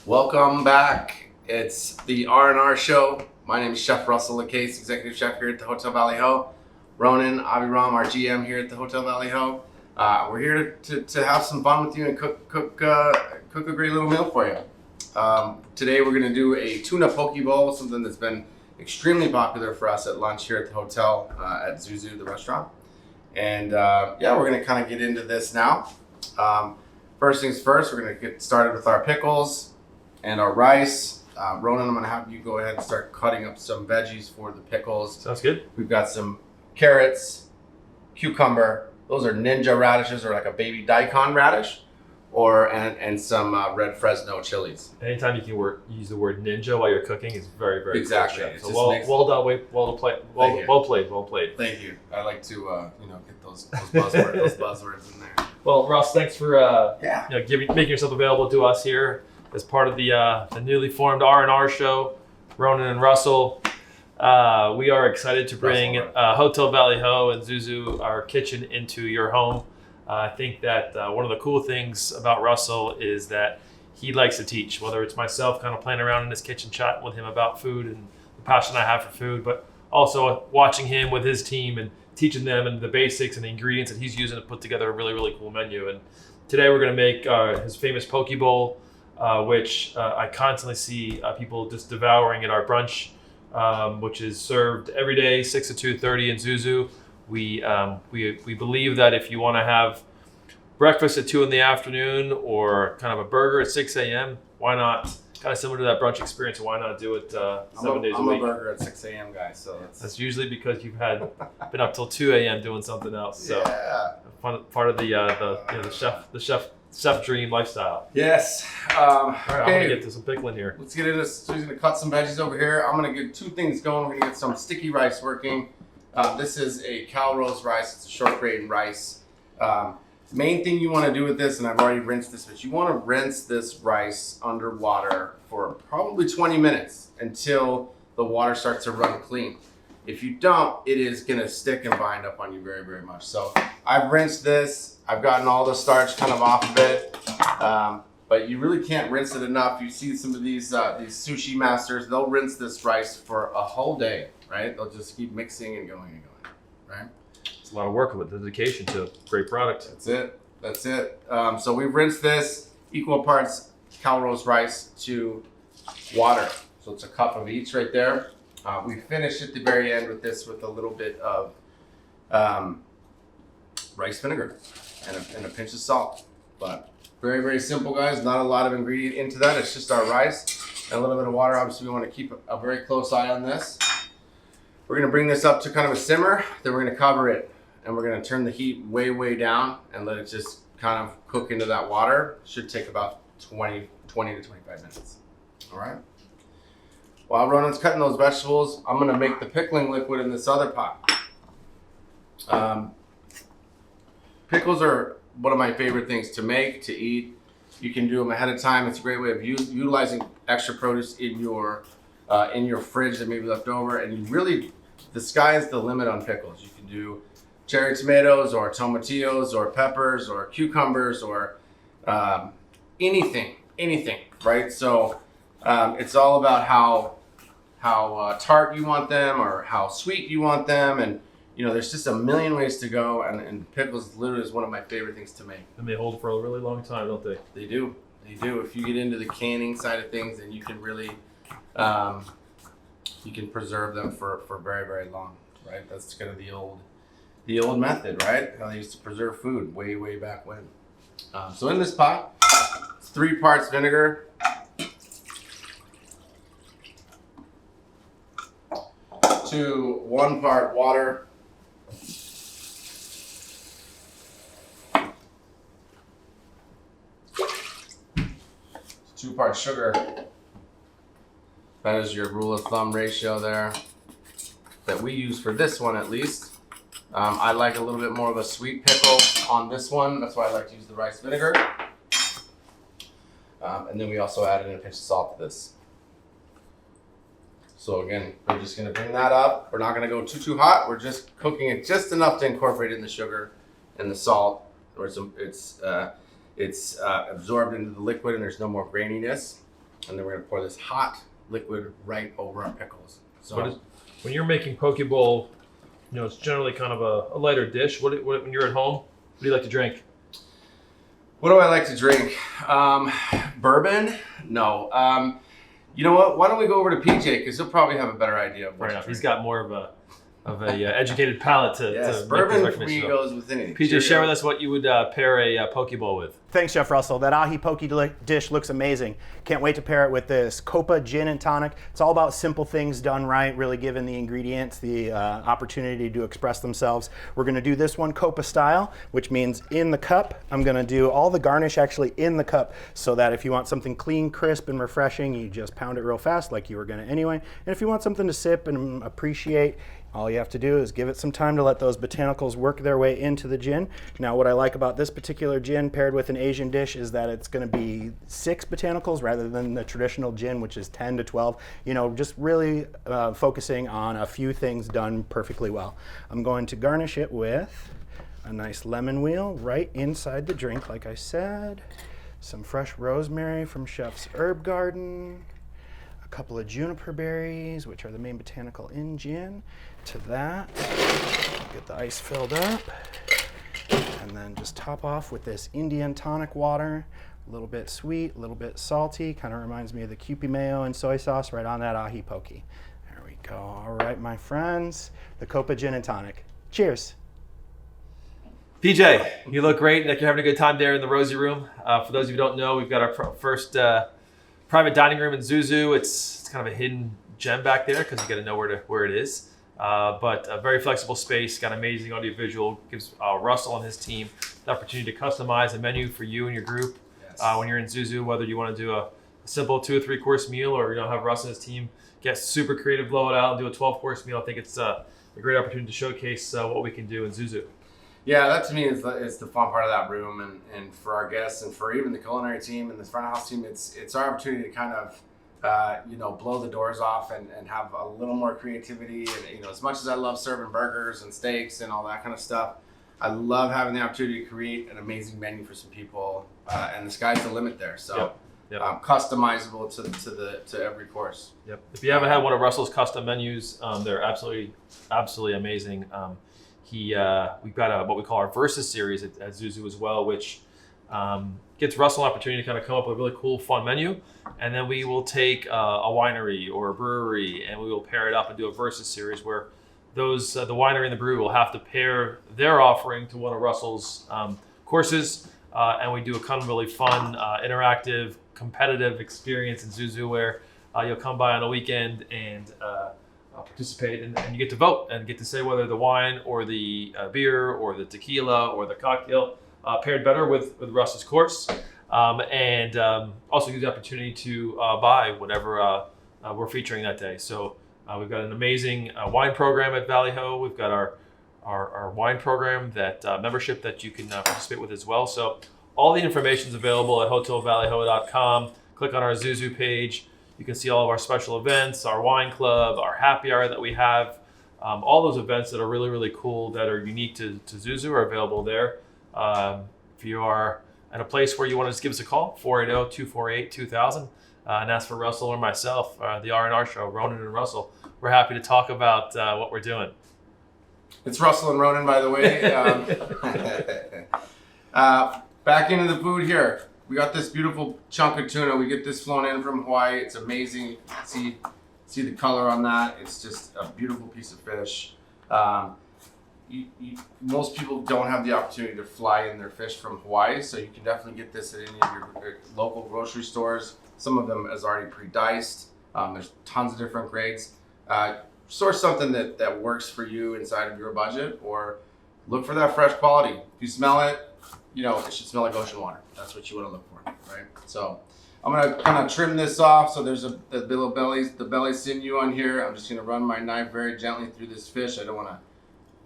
Welcome back. It's the R+R Show. My name is Chef Russell LaCasce, Executive Chef here at the Hotel Valley Ho. Ronen Aviram, our GM here at the Hotel Valley Ho. We're here to have some fun with you and cook a great little meal for you. Today we're going to do a tuna poke bowl, something that's been extremely popular for us at lunch here at the hotel at ZuZu, the restaurant. And yeah, we're going to kind of get into this now. First things first, we're going to get started with our pickles and our rice. Ronen, I'm going to have you go ahead and start cutting up some veggies for the pickles. Sounds good. We've got some carrots, cucumber. Those are ninja radishes, or like a baby daikon radish, and some red Fresno chilies. Anytime you can use the word ninja while you're cooking is very, very Exactly. Cool. So well done, well played. Thank you. I like to get those buzzwords in there. Well, Russ, thanks for Yeah. making yourself available to us here as part of the newly formed R+R Show, Ronen and Russell. We are excited to bring Hotel Valley Ho and ZuZu, our kitchen, into your home. I think that one of the cool things about Russell is that he likes to teach, whether it's myself kind of playing around in his kitchen chatting with him about food and the passion I have for food, but also watching him with his team and teaching them and the basics and the ingredients that he's using to put together a really, really cool menu. And today we're going to make his famous poke bowl, which I constantly see people just devouring at our brunch, which is served every day, 6 to 2:30 in ZuZu. We believe that if you want to have breakfast at 2 in the afternoon or kind of a burger at 6 a.m., why not? Kind of similar to that brunch experience, why not do it 7 days a week? I'm a burger at 6 a.m. guy, so that's usually because you've been up till 2 a.m. doing something else. So yeah, part of the chef dream lifestyle. Yes. All right, I'm gonna get to some pickling here. Let's get into this. So he's gonna cut some veggies over here. I'm gonna get two things going. We're gonna get some sticky rice working. This is a cow roast rice. It's a short grain rice. Main thing you want to do with this, and I've already rinsed this, but you want to rinse this rice underwater for probably 20 minutes until the water starts to run clean. If you don't, it is going to stick and bind up on you very, very much. So I've rinsed this. I've gotten all the starch kind of off of it, but you really can't rinse it enough. You see some of these sushi masters, they'll rinse this rice for a whole day, right? They'll just keep mixing and going, right? It's a lot of work with dedication to a great product. That's it. So we've rinsed this equal parts cow roast rice to water. So it's a cup of each right there. We finished at the very end with this with a little bit of rice vinegar and a pinch of salt. But very, very simple, guys. Not a lot of ingredient into that. It's just our rice and a little bit of water. Obviously, we want to keep a very close eye on this. We're going to bring this up to kind of a simmer. Then we're going to cover it. And we're going to turn the heat way, way down and let it just kind of cook into that water. Should take about 20 to 25 minutes. All right. While Ronen's cutting those vegetables, I'm going to make the pickling liquid in this other pot. Pickles are one of my favorite things to make, to eat. You can do them ahead of time. It's a great way of utilizing extra produce in your fridge that may be left over. And you really, the sky is the limit on pickles. You can do cherry tomatoes or tomatillos or peppers or cucumbers or anything, right? So it's all about how tart you want them or how sweet you want them. And, there's just a million ways to go. And pickles literally is one of my favorite things to make. And they hold for a really long time, don't they? They do. If you get into the canning side of things, then you can really, you can preserve them for very, very long, right? That's kind of the old method, right? How they used to preserve food way, way back when. So in this pot, it's 3 parts vinegar, 1 part water, 2 parts sugar. That is your rule of thumb ratio there that we use for this one, at least. I like a little bit more of a sweet pickle on this one. That's why I like to use the rice vinegar. And then we also added in a pinch of salt to this. So again, we're just going to bring that up. We're not going to go too hot. We're just cooking it just enough to incorporate in the sugar and the salt, where it's absorbed into the liquid and there's no more graininess. And then we're gonna pour this hot liquid right over our pickles. So when you're making poke bowl, it's generally kind of a lighter dish. When you're at home, what do you like to drink? What do I like to drink? Bourbon? No. You know what? Why don't we go over to PJ, because he'll probably have a better idea of what to drink. He's got more of a educated palate to yes, to bourbon make for me goes with anything. PJ, share with us what you would pair a poke bowl with. Thanks, Chef Russell. That ahi poke dish looks amazing. Can't wait to pair it with this Copa Gin and Tonic. It's all about simple things done right, really giving the ingredients the opportunity to express themselves. We're going to do this one Copa style, which means in the cup. I'm going to do all the garnish actually in the cup, so that if you want something clean, crisp, and refreshing, you just pound it real fast like you were going to anyway. And if you want something to sip and appreciate, all you have to do is give it some time to let those botanicals work their way into the gin. Now, what I like about this particular gin paired with an Asian dish is that it's going to be 6 botanicals rather than the traditional gin, which is 10 to 12. Just really focusing on a few things done perfectly well. I'm going to garnish it with a nice lemon wheel right inside the drink, like I said. Some fresh rosemary from Chef's Herb Garden. A couple of juniper berries, which are the main botanical in gin. To that, get the ice filled up, and then just top off with this Indian tonic water. A little bit sweet, a little bit salty, kind of reminds me of the Kewpie mayo and soy sauce right on that ahi poke. There we go. All right, my friends, the Copa Gin and Tonic. Cheers. PJ, you look great. Like you're having a good time there in the Rosie Room. For those of you who don't know, we've got our first private dining room in ZuZu. It's kind of a hidden gem back there because you got to know where it is. But a very flexible space, got amazing audiovisual, gives Russell and his team the opportunity to customize a menu for you and your group. Yes. When you're in ZuZu, whether you want to do a simple 2 or 3 course meal, or have Russell and his team get super creative, blow it out, and do a 12-course meal. I think it's a great opportunity to showcase what we can do in ZuZu. Yeah, that to me is the fun part of that room, and for our guests and for even the culinary team and the front of house team, it's our opportunity to kind of blow the doors off and have a little more creativity. And, as much as I love serving burgers and steaks and all that kind of stuff, I love having the opportunity to create an amazing menu for some people. And the sky's the limit there. So yep. Customizable to every course. Yep. If you haven't had one of Russell's custom menus, they're absolutely amazing. We've got what we call our Versus series at ZuZu as well, which gets Russell an opportunity to kind of come up with a really cool, fun menu. And then we will take a winery or a brewery and we will pair it up and do a Versus series where the winery and the brewery will have to pair their offering to one of Russell's courses. And we do a kind of really fun, interactive, competitive experience in ZuZu where you'll come by on a weekend and participate, and you get to vote and get to say whether the wine or the beer or the tequila or the cocktail paired better with Russell's course, and also use the opportunity to buy whatever we're featuring that day. So we've got an amazing wine program at Valley Ho. We've got our wine program, that membership that you can participate with as well. So all the information is available at hotelvalleyho.com. Click on our ZuZu page. You can see all of our special events, our wine club, our happy hour that we have. All those events that are really, really cool, that are unique to ZuZu, are available there. If you are at a place where you want to just give us a call, 480-248-2000, and ask for Russell or myself, the R+R Show, Ronen and Russell. We're happy to talk about what we're doing. It's Russell and Ronen, by the way. Back into the food here. We got this beautiful chunk of tuna. We get this flown in from Hawaii. It's amazing. See the color on that. It's just a beautiful piece of fish. Most people don't have the opportunity to fly in their fish from Hawaii, so you can definitely get this at any of your local grocery stores. Some of them is already pre-diced. There's tons of different grades. Source something that works for you inside of your budget, or look for that fresh quality. If you smell it, it should smell like ocean water. That's what you want to look for, right? So I'm going to kind of trim this off. So there's the belly sinew on here. I'm just going to run my knife very gently through this fish. I don't want to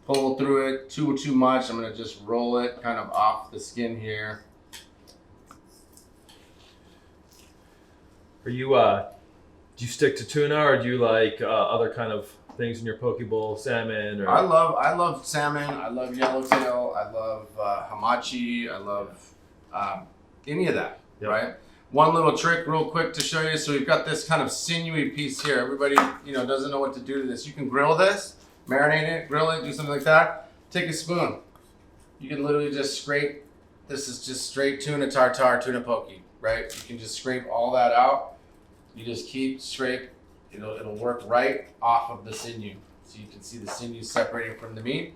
pull through it too much. I'm going to just roll it kind of off the skin here. Do you stick to tuna, or do you like other kind of things in your poke bowl, salmon? Or? I love salmon. I love yellowtail. I love hamachi. I love any of that, yep. Right? One little trick real quick to show you. So we've got this kind of sinewy piece here. Everybody, doesn't know what to do to this. You can grill this, marinate it, grill it, do something like that. Take a spoon. You can literally just scrape. This is just straight tuna tartare, tuna poke, right? You can just scrape all that out. You just keep scrape. It'll work right off of the sinew. So you can see the sinew separating from the meat.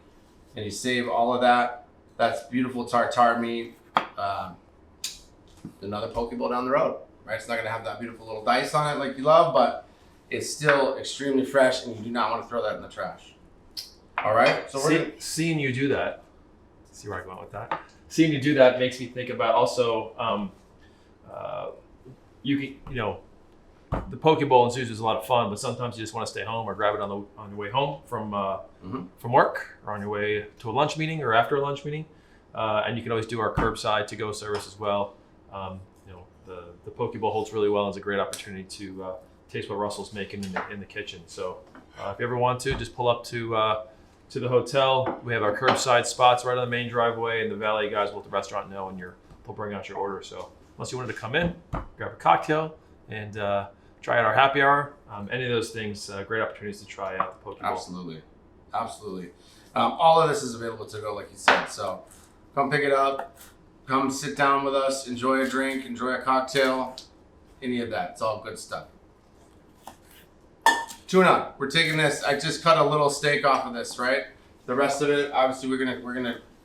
And you save all of that. That's beautiful tartare meat. Another poke bowl down the road, right? It's not gonna have that beautiful little dice on it like you love, but it's still extremely fresh, and you do not want to throw that in the trash. All right. So seeing you do that. See where I go with that. Seeing you do that makes me think about also, the poke bowl and ZuZu is a lot of fun, but sometimes you just want to stay home or grab it on your way home from work, or on your way to a lunch meeting or after a lunch meeting. And you can always do our curbside to-go service as well. The poke bowl holds really well and is a great opportunity to taste what Russell's making in the kitchen. So if you ever want to, just pull up to the hotel. We have our curbside spots right on the main driveway, and the valet guys will at the restaurant know, and they'll bring out your order. So unless you wanted to come in, grab a cocktail, and try out our happy hour, any of those things, great opportunities to try out the poke bowl. Absolutely. All of this is available to go, like you said. So come pick it up. Come sit down with us, enjoy a drink, enjoy a cocktail, any of that. It's all good stuff. Tuna, we're taking this. I just cut a little steak off of this, right? The rest of it, obviously, we're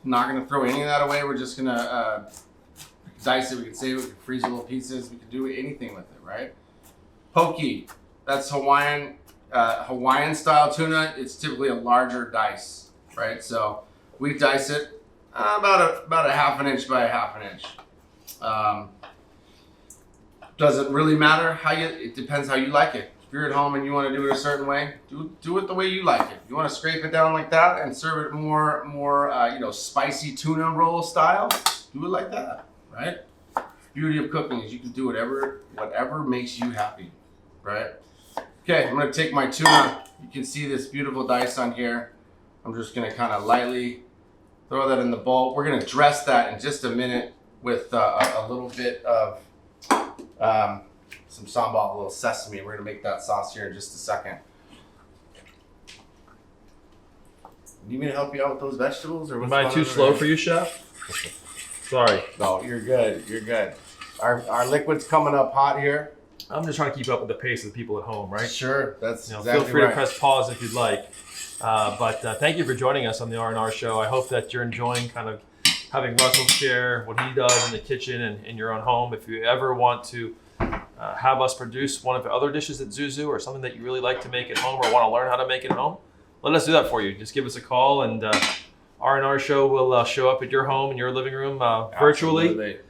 not gonna throw any of that away. We're just gonna dice it. We can save it. We can freeze little pieces. We can do anything with it, right? Poke, that's Hawaiian style tuna. It's typically a larger dice, right? So we dice it. About a half an inch by a half an inch. Doesn't really matter it depends how you like it. If you're at home and you want to do it a certain way, do it the way you like it. If you want to scrape it down like that and serve it more spicy tuna roll style, do it like that, right? Beauty of cooking is you can do whatever makes you happy, right? Okay, I'm gonna take my tuna. You can see this beautiful dice on here. I'm just gonna kind of lightly throw that in the bowl. We're gonna dress that in just a minute with a little bit of some sambal, a little sesame. We're gonna make that sauce here in just a second. Need me to help you out with those vegetables, or am I too slow for you, chef? Sorry. No, you're good. You're good. Our liquid's coming up hot here. I'm just trying to keep up with the pace of the people at home, right? Sure, that's exactly feel free right. to press pause if you'd like. But thank you for joining us on the R+R Show. I hope that you're enjoying kind of having Russell share what he does in the kitchen and in your own home. If you ever want to have us produce one of the other dishes at ZuZu, or something that you really like to make at home or want to learn how to make at home, let us do that for you. Just give us a call, and R+R Show will show up at your home in your living room virtually.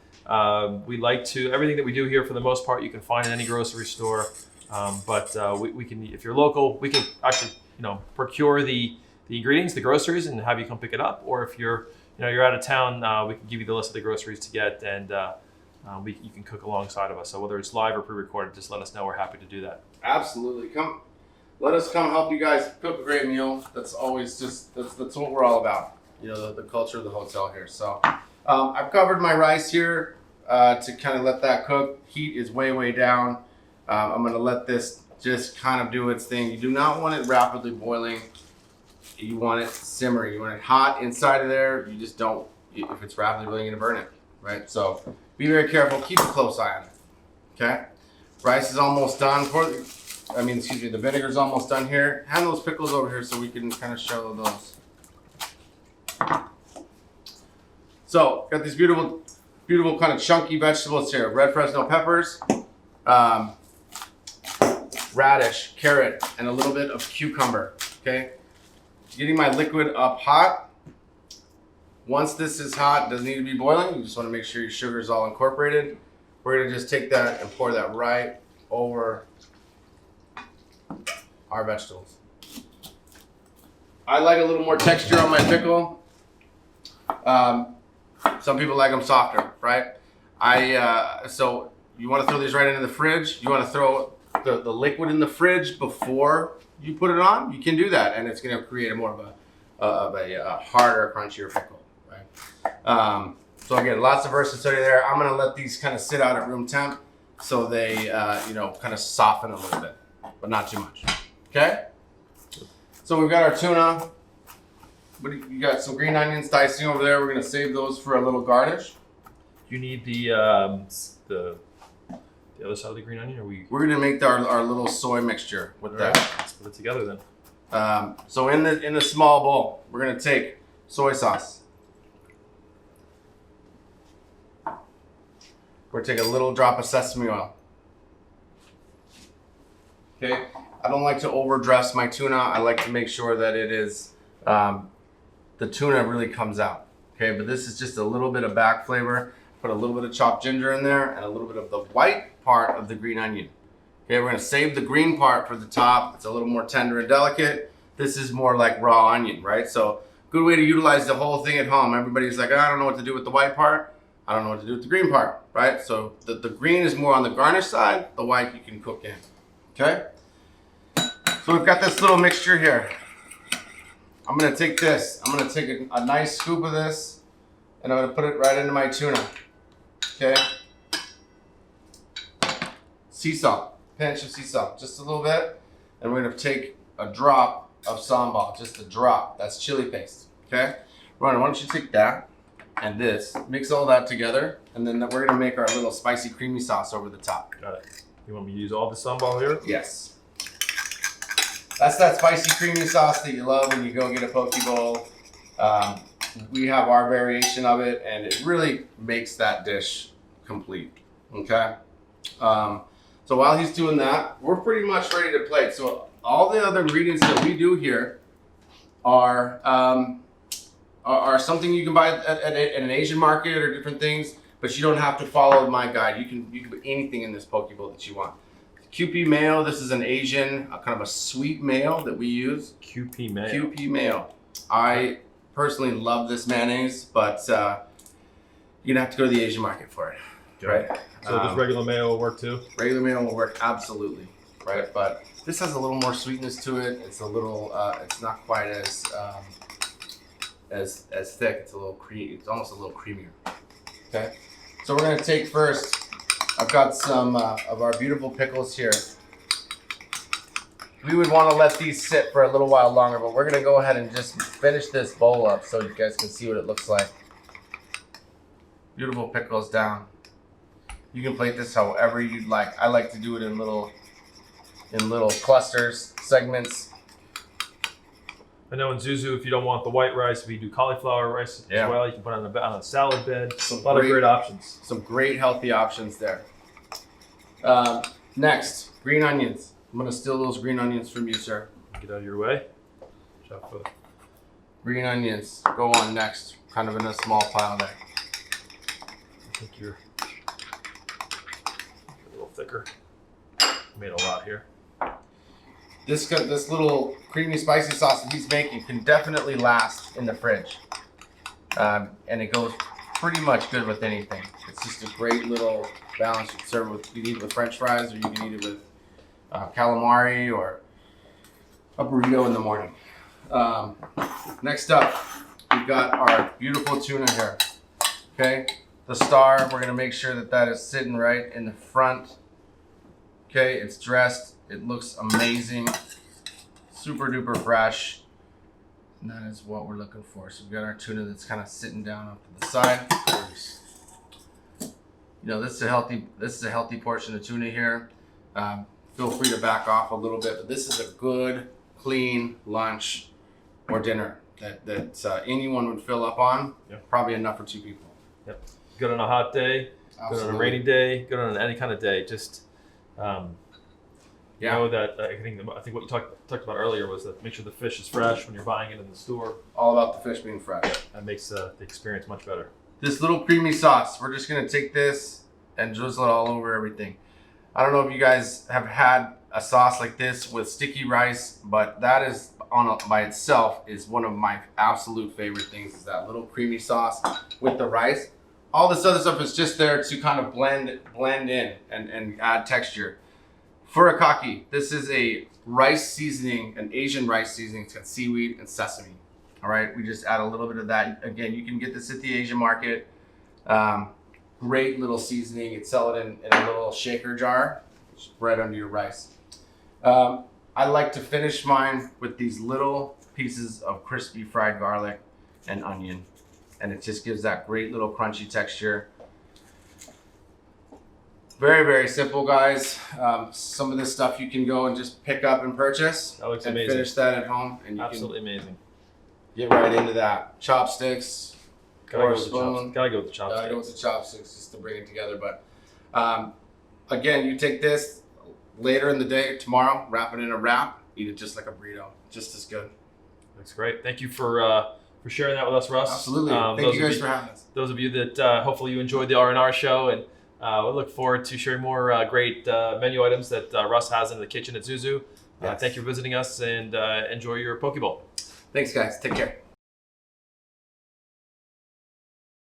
We like to, everything that we do here for the most part you can find in any grocery store, but we can, if you're local, we can actually procure the ingredients, the groceries, and have you come pick it up. Or if you're out of town, we can give you the list of the groceries to get, and you can cook alongside of us. So whether it's live or pre-recorded, just let us know. We're happy to do that. Absolutely. Let us come help you guys cook a great meal. That's always that's what we're all about. The culture of the hotel here. So I've covered my rice here to kind of let that cook. Heat is way down. I'm going to let this just kind of do its thing. You do not want it rapidly boiling. You want it simmering. You want it hot inside of there. You just don't, if it's rapidly boiling, you're going to burn it, right? So be very careful. Keep a close eye on it, okay? Rice is almost done. The vinegar's almost done here. Hand those pickles over here so we can kind of show those. So got these beautiful kind of chunky vegetables here. Red Fresno peppers, radish, carrot, and a little bit of cucumber, okay? Getting my liquid up hot. Once this is hot, it doesn't need to be boiling. You just want to make sure your sugar is all incorporated. We're going to just take that and pour that right over our vegetables. I like a little more texture on my pickle. Some people like them softer, right? So you want to throw these right into the fridge. You want to throw the liquid in the fridge before you put it on. You can do that, and it's going to create more of a harder, crunchier pickle, right? So again, lots of versatility there. I'm going to let these kind of sit out at room temp. so they, kind of soften a little bit, but not too much. Okay? So we've got our tuna. You got some green onions dicing over there. We're going to save those for a little garnish. You need the other side of the green onion, or We're going to make our little soy mixture with that. Right. Let's put it together then. So in the small bowl, we're going to take soy sauce. We're going to take a little drop of sesame oil. Okay? I don't like to overdress my tuna. I like to make sure that it is, the tuna really comes out. Okay, but this is just a little bit of back flavor. Put a little bit of chopped ginger in there and a little bit of the white part of the green onion. Okay, we're gonna save the green part for the top. It's a little more tender and delicate. This is more like raw onion, right? So good way to utilize the whole thing at home. Everybody's like, I don't know what to do with the white part. I don't know what to do with the green part, right? So the green is more on the garnish side. The white you can cook in, okay? So we've got this little mixture here. I'm gonna take this. I'm gonna take a nice scoop of this and I'm gonna put it right into my tuna, okay? Sea salt, pinch of sea salt, just a little bit. And we're gonna take a drop of sambal, just a drop. That's chili paste, okay? Ronen, why don't you take that and this, mix all that together, and then we're gonna make our little spicy creamy sauce over the top. Got it. You want me to use all the sambal here? Yes. That's that spicy creamy sauce that you love when you go get a poke bowl. We have our variation of it, and it really makes that dish complete, okay? So while he's doing that, we're pretty much ready to plate. So all the other ingredients that we do here are something you can buy at an Asian market or different things, but you don't have to follow my guide. You can put anything in this poke bowl that you want. QP mayo, this is an Asian, kind of a sweet mayo that we use. QP mayo. QP mayo. I personally love this mayonnaise, but you're gonna have to go to the Asian market for it, right? So just regular mayo will work too? Regular mayo will work, absolutely, right? But this has a little more sweetness to it. It's a little, it's not quite as thick. It's a little it's almost a little creamier. Okay, so we're gonna take first. I've got some of our beautiful pickles here. We would want to let these sit for a little while longer, but we're gonna go ahead and just finish this bowl up so you guys can see what it looks like. Beautiful pickles down. You can plate this however you'd like. I like to do it in little clusters, segments. I know in ZuZu, if you don't want the white rice, we do cauliflower rice as well. You can put it on a salad bed. A lot of great options. Some great healthy options there. Next, green onions. I'm gonna steal those green onions from you, sir. Get out of your way. Chop for green onions go on next, kind of in a small pile there. I think you're a little thicker. Made a lot here. This little creamy spicy sauce that he's making can definitely last in the fridge. And it goes pretty much good with anything. It's just a great little balance. You can serve with, you can eat it with French fries, or you can eat it with calamari or a burrito in the morning. Next up, we've got our beautiful tuna here. Okay, the star, we're gonna make sure that is sitting right in the front. Okay, it's dressed. It looks amazing, super duper fresh. And that is what we're looking for. So we've got our tuna that's kind of sitting down off to the side. You know, this is a healthy portion of tuna here. Feel free to back off a little bit, but this is a good, clean lunch or dinner that anyone would fill up on. Yep. Probably enough for 2 people. Yep. Good on a hot day. Absolutely. Good on a rainy day. Good on any kind of day. Just. You know that I think what you talked about earlier was that make sure the fish is fresh when you're buying it in the store. All about the fish being fresh. That makes the experience much better. This little creamy sauce, we're just gonna take this and drizzle it all over everything. I don't know if you guys have had a sauce like this with sticky rice, but that is by itself is one of my absolute favorite things. Is that little creamy sauce with the rice. All this other stuff is just there to kind of blend in and add texture. Furikake, this is a rice seasoning, an Asian rice seasoning. It's got seaweed and sesame. All right, we just add a little bit of that. Again, you can get this at the Asian market. great little seasoning. You sell it in a little shaker jar, just right under your rice. I like to finish mine with these little pieces of crispy fried garlic and onion, and it just gives that great little crunchy texture. Very, very simple, guys. Some of this stuff you can go and just pick up and purchase. That looks and amazing. Finish that at home, and you Absolutely amazing. can get right into that. Chopsticks or a spoon. Gotta go with the chopsticks. Gotta go with the chopsticks just to bring it together. But again, you take this later in the day, tomorrow, wrap it in a wrap, eat it just like a burrito, just as good. Looks great. Thank you for sharing that with us, Russ. Absolutely. Thank you guys for having us. Those of you that hopefully you enjoyed the R+R show, and we look forward to sharing more great menu items that Russ has in the kitchen at ZuZu. Yes. Thank you for visiting us, and enjoy your poke bowl. Thanks, guys. Take care.